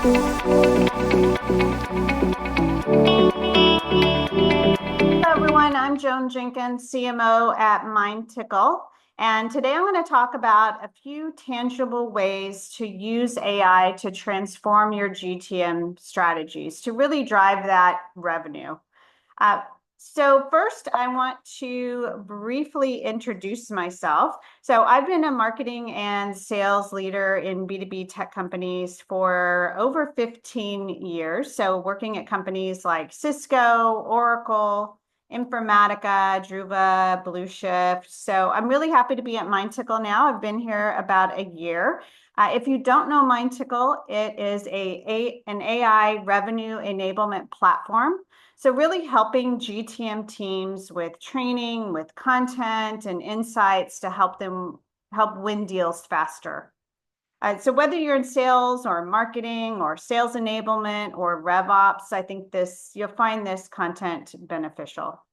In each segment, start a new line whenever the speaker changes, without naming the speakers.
Everyone, I'm Joan Jenkins, CMO at Mindtickle, and today I'm going to talk about a few tangible ways to use AI to transform your GTM strategies to really drive that revenue. So first, I want to briefly introduce myself. So I've been a marketing and sales leader in B2B tech companies for over 15 years. So working at companies like Cisco, Oracle, Informatica, Druva, Blue Shift. So I'm really happy to be at Mindtickle now. I've been here about a year. If you don't know Mindtickle, it is an AI revenue enablement platform. So really helping GTM teams with training, with content and insights to help win deals faster. So whether you're in sales or marketing or sales enablement or RevOps, I think you'll find this content beneficial.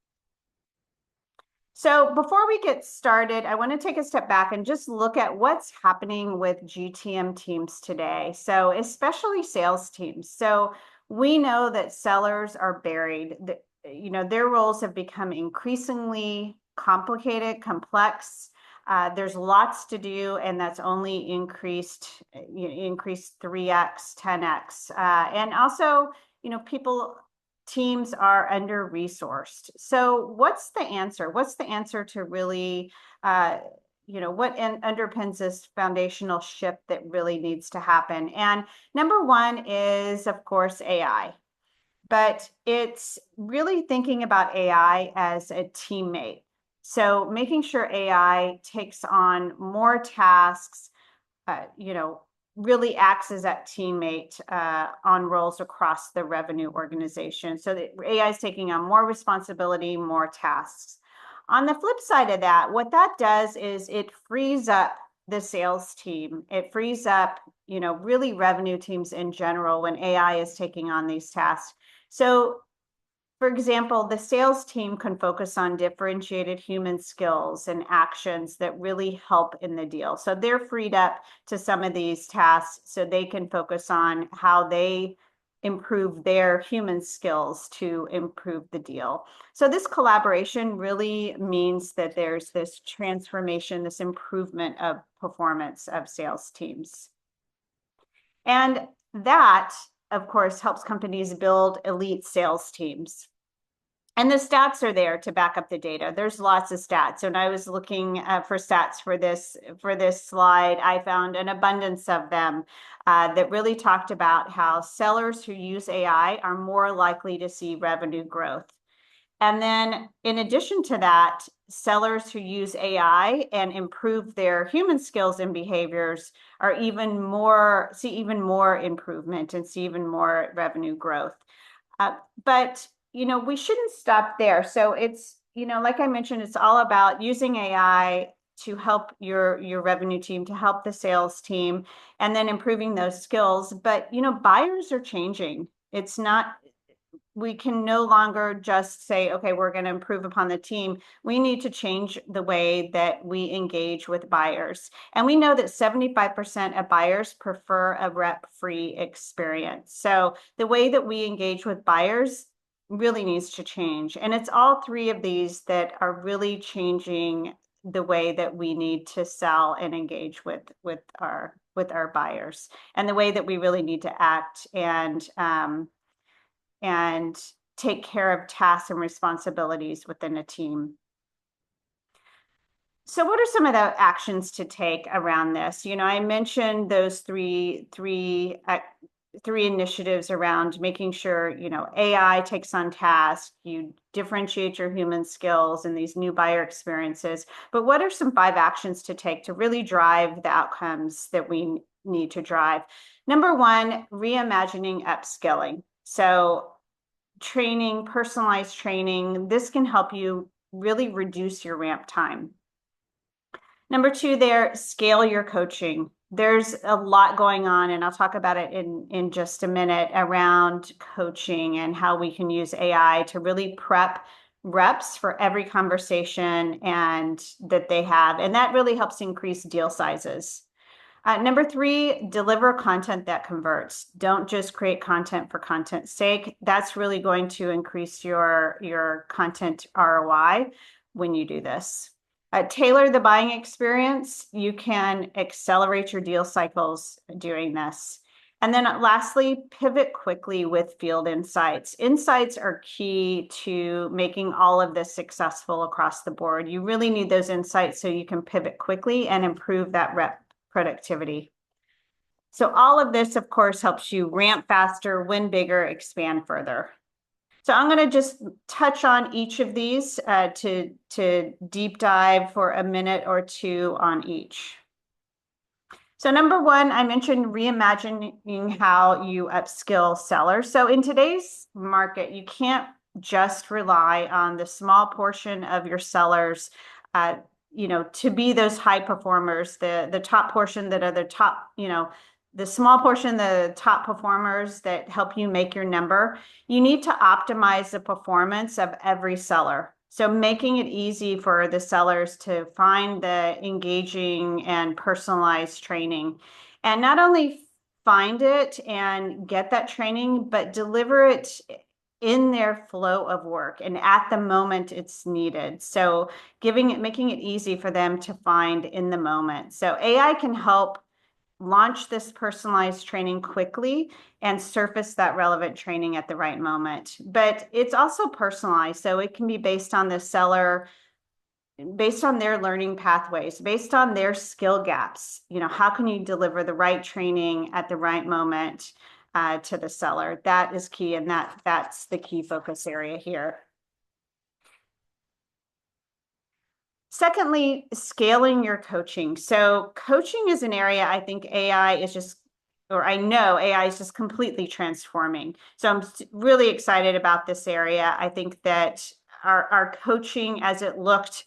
So before we get started, I want to take a step back and just look at what's happening with GTM teams today. So especially sales teams. So we know that sellers are buried. Their roles have become increasingly complicated, complex. There's lots to do, and that's only increased 3x, 10x. And also, teams are under-resourced. So what's the answer? What's the answer to really, what underpins this foundational shift that really needs to happen? And number one is, of course, AI. But it's really thinking about AI as a teammate. So making sure AI takes on more tasks, really acts as that teammate on roles across the revenue organization. So the AI is taking on more responsibility, more tasks. On the flip side of that, what that does is it frees up the sales team. It frees up, really revenue teams in general when AI is taking on these tasks. So for example, the sales team can focus on differentiated human skills and actions that really help in the deal. So they're freed up to some of these tasks so they can focus on how they improve their human skills to improve the deal. So this collaboration really means that there's this transformation, this improvement of performance of sales teams. And that, of course, helps companies build elite sales teams. And the stats are there to back up the data. There's lots of stats. And I was looking for stats for this slide. I found an abundance of them that really talked about how sellers who use AI are more likely to see revenue growth. And then in addition to that, sellers who use AI and improve their human skills and behaviors are see even more improvement and see even more revenue growth. But we shouldn't stop there. So it's, like I mentioned, it's all about using AI to help your revenue team, to help the sales team, and then improving those skills. But, buyers are changing. We can no longer just say, okay, we're going to improve upon the team. We need to change the way that we engage with buyers. And we know that 75% of buyers prefer a rep-free experience. So the way that we engage with buyers really needs to change. And it's all three of these that are really changing the way that we need to sell and engage with our buyers, and the way that we really need to act and take care of tasks and responsibilities within a team. So what are some of the actions to take around this? I mentioned those three initiatives around making sure, AI takes on tasks, you differentiate your human skills and these new buyer experiences. But what are some 5 actions to take to really drive the outcomes that we need to drive? Number 1, reimagining upskilling. So training, personalized training, this can help you really reduce your ramp time. Number 2 scale your coaching. There's a lot going on, and I'll talk about it in just a minute, around coaching and how we can use AI to really prep reps for every conversation and that they have. And that really helps increase deal sizes. Number three, deliver content that converts. Don't just create content for content's sake. That's really going to increase your content ROI when you do this. Tailor the buying experience. You can accelerate your deal cycles doing this. And then lastly, pivot quickly with field insights. Insights are key to making all of this successful across the board. You really need those insights so you can pivot quickly and improve that rep productivity. So all of this, of course, helps you ramp faster, win bigger, expand further. So I'm going to just touch on each of these to deep dive for a minute or two on each. So number one, I mentioned reimagining how you upskill sellers. So in today's market, you can't just rely on the small portion of your sellers, to be those high performers, the top portion that are the top, the small portion, the top performers that help you make your number. You need to optimize the performance of every seller. So making it easy for the sellers to find the engaging and personalized training, and not only find it and get that training, but deliver it in their flow of work and at the moment it's needed. So making it easy for them to find in the moment. So AI can help launch this personalized training quickly and surface that relevant training at the right moment. But it's also personalized, so it can be based on the seller, based on their learning pathways, based on their skill gaps. How can you deliver the right training at the right moment to the seller? That is key, and that's the key focus area here. Secondly, scaling your coaching. So coaching is an area I think AI is just, or I know AI is just completely transforming. So I'm really excited about this area. I think that our coaching as it looked,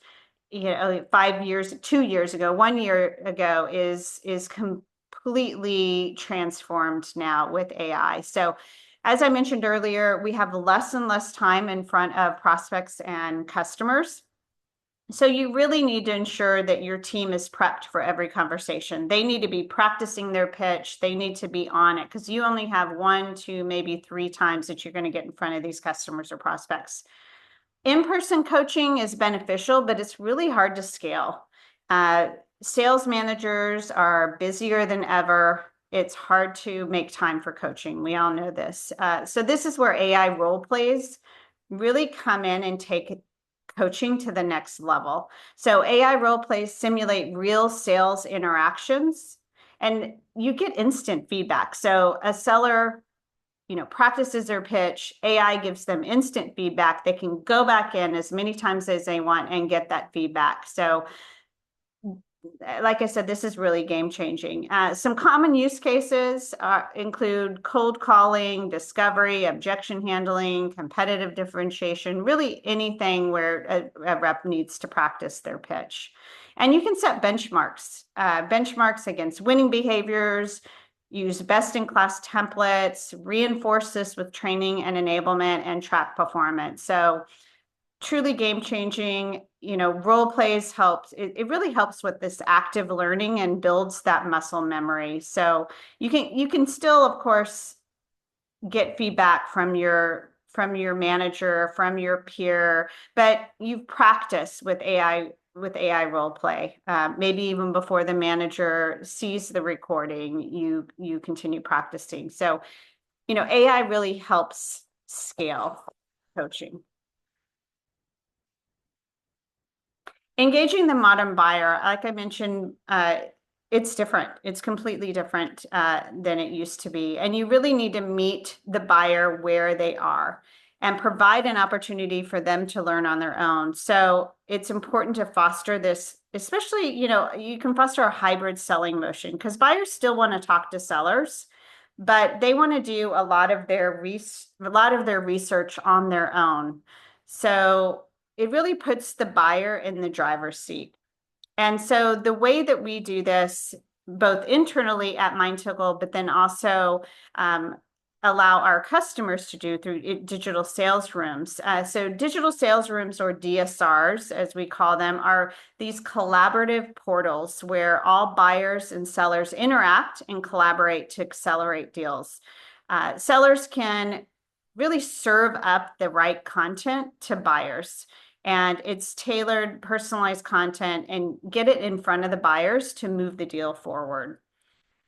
5 years, 2 years ago, 1 year ago is completely transformed now with AI. So as I mentioned earlier, we have less and less time in front of prospects and customers. So you really need to ensure that your team is prepped for every conversation. They need to be practicing their pitch. They need to be on it because you only have 1, 2, maybe 3 times that you're going to get in front of these customers or prospects. In-person coaching is beneficial, but it's really hard to scale. Sales managers are busier than ever. It's hard to make time for coaching. We all know this. So this is where AI role plays really come in and take coaching to the next level. So AI role plays simulate real sales interactions, and you get instant feedback. So a seller, practices their pitch, AI gives them instant feedback. They can go back in as many times as they want and get that feedback. So like I said, this is really game changing. Some common use cases include cold calling, discovery, objection handling, competitive differentiation, really anything where a rep needs to practice their pitch. And you can set benchmarks against winning behaviors, use best-in-class templates, reinforce this with training and enablement, and track performance. So truly game-changing. Role plays helps. It really helps with this active learning and builds that muscle memory. So you can still, of course, get feedback from your manager, from your peer, but you've practiced with AI role play. Maybe even before the manager sees the recording, you continue practicing. So, AI really helps scale coaching. Engaging the modern buyer, like I mentioned, it's different. It's completely different than it used to be. And you really need to meet the buyer where they are and provide an opportunity for them to learn on their own. So it's important to foster this, especially, you can foster a hybrid selling motion because buyers still want to talk to sellers, but they want to do a lot of their research on their own. So it really puts the buyer in the driver's seat. And so the way that we do this, both internally at Mindtickle, but then also allow our customers to do through digital sales rooms. So digital sales rooms, or DSRs, as we call them, are these collaborative portals where all buyers and sellers interact and collaborate to accelerate deals. Sellers can really serve up the right content to buyers, and it's tailored, personalized content, and get it in front of the buyers to move the deal forward.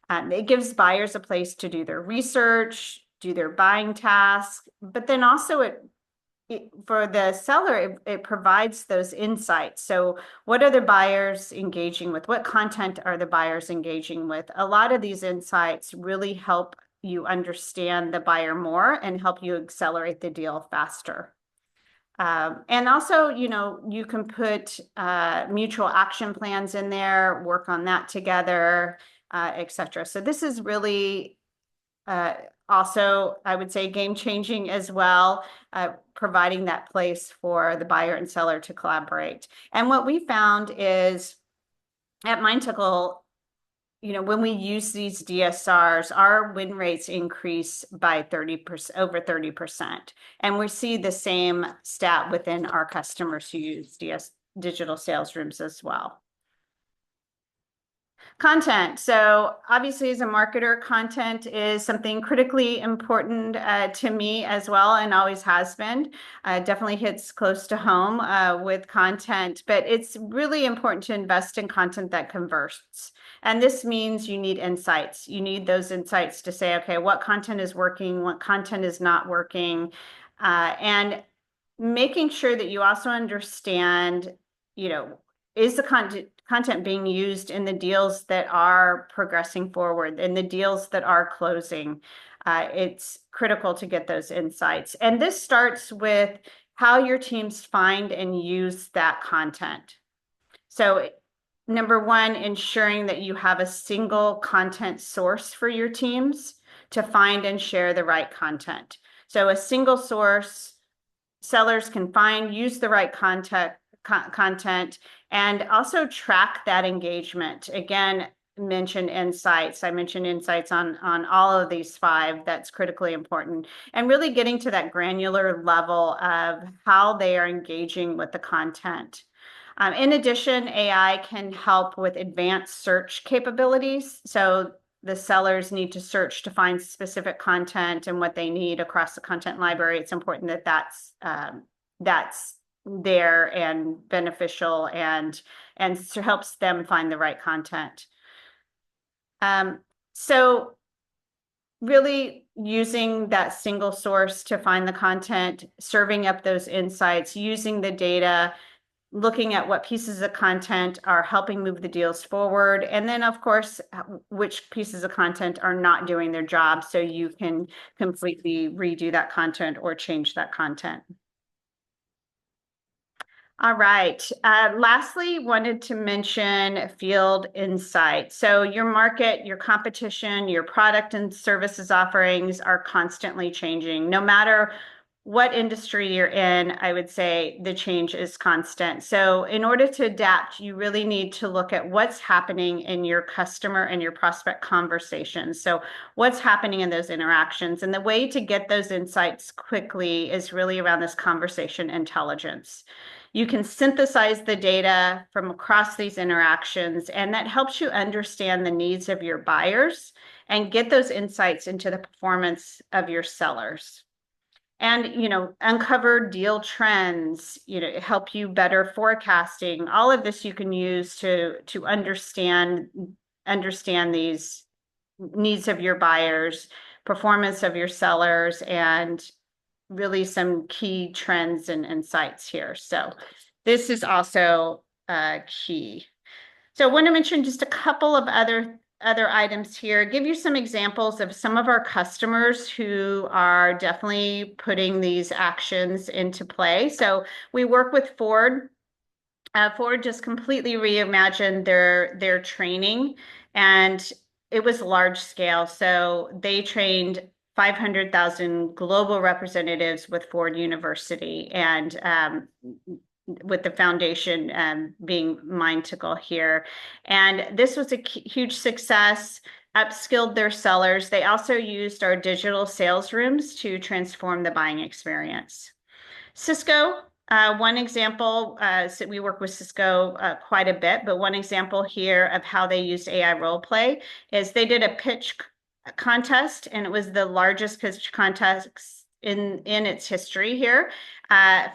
It gives buyers a place to do their research, do their buying tasks, but then also for the seller, it provides those insights. So what are the buyers engaging with? What content are the buyers engaging with? A lot of these insights really help you understand the buyer more and help you accelerate the deal faster. And also, you can put mutual action plans in there, work on that together, etc. So this is really also, I would say, game-changing as well, providing that place for the buyer and seller to collaborate. And what we found is at Mindtickle, when we use these DSRs, our win rates increase by 30%, over 30%. And we see the same stat within our customers who use digital sales rooms as well. Content. So obviously, as a marketer, content is something critically important to me as well, and always has been. Definitely hits close to home with content, but it's really important to invest in content that converts. And this means you need insights. You need those insights to say, okay, what content is working, what content is not working, and making sure that you also understand, is the content being used in the deals that are progressing forward, in the deals that are closing. It's critical to get those insights. And this starts with how your teams find and use that content. So number one, ensuring that you have a single content source for your teams to find and share the right content. So a single source, sellers can find, use the right content, and also track that engagement. Again, mention insights. I mentioned insights on all of these 5. That's critically important. And really getting to that granular level of how they are engaging with the content. In addition, AI can help with advanced search capabilities. So the sellers need to search to find specific content and what they need across the content library. It's important that that's there and beneficial and helps them find the right content. So really using that single source to find the content, serving up those insights, using the data, looking at what pieces of content are helping move the deals forward, and then of course which pieces of content are not doing their job, so you can completely redo that content or change that content. All right. Lastly, wanted to mention field insight. So your market, your competition, your product and services offerings are constantly changing. No matter what industry you're in, I would say the change is constant. So in order to adapt, you really need to look at what's happening in your customer and your prospect conversations. So what's happening in those interactions? And the way to get those insights quickly is really around this conversation intelligence. You can synthesize the data from across these interactions, and that helps you understand the needs of your buyers and get those insights into the performance of your sellers. And, uncover deal trends, help you better forecasting. All of this you can use to understand these needs of your buyers, performance of your sellers, and really some key trends and insights here. So this is also key. So I want to mention just a couple of other items here, give you some examples of some of our customers who are definitely putting these actions into play. So we work with Ford. Ford just completely reimagined their training, and it was large scale. So they trained 500,000 global representatives with Ford University, and with the foundation being Mindtickle here. And this was a huge success. upskilled their sellers. They also used our digital sales rooms to transform the buying experience. Cisco, one example, so we work with Cisco quite a bit, but one example here of how they used AI role play is they did a pitch contest, and it was the largest pitch contest in its history here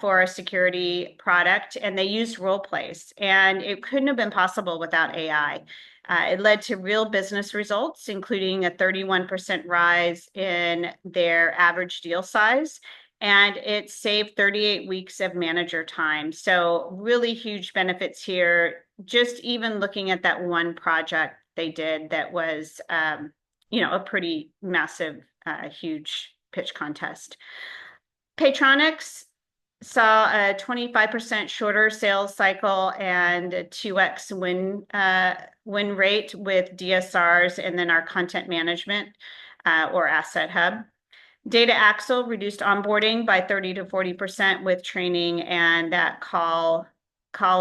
for a security product, and they used role plays, and it couldn't have been possible without AI. It led to real business results, including a 31% rise in their average deal size, and it saved 38 weeks of manager time. So really huge benefits here, just even looking at that one project they did that was, a pretty massive, huge pitch contest. Petronix saw a 25% shorter sales cycle and a 2x win rate with DSRs, and then our content management or asset hub. Data Axle reduced onboarding by 30 to 40% with training and that call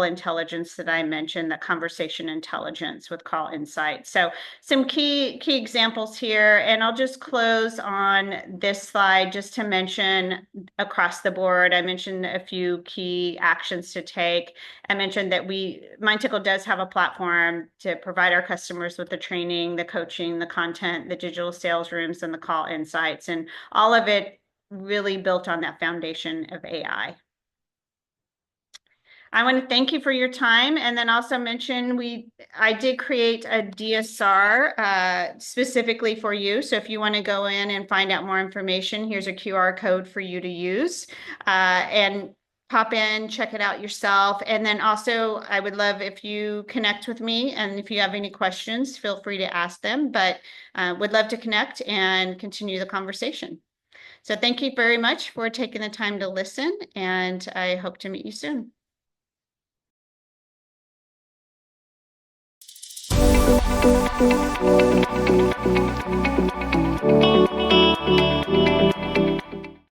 intelligence that I mentioned, the conversation intelligence with call insights. So some key examples here, and I'll just close on this slide just to mention across the board. I mentioned a few key actions to take. I mentioned that Mindtickle does have a platform to provide our customers with the training, the coaching, the content, the digital sales rooms, and the call insights, and all of it really built on that foundation of AI. I want to thank you for your time, and then also mention I did create a DSR specifically for you. So if you want to go in and find out more information, here's a QR code for you to use, and pop in, check it out yourself. And then also, I would love if you connect with me, and if you have any questions, feel free to ask them. But would love to connect and continue the conversation. So thank you very much for taking the time to listen, and I hope to meet you soon. Thank you.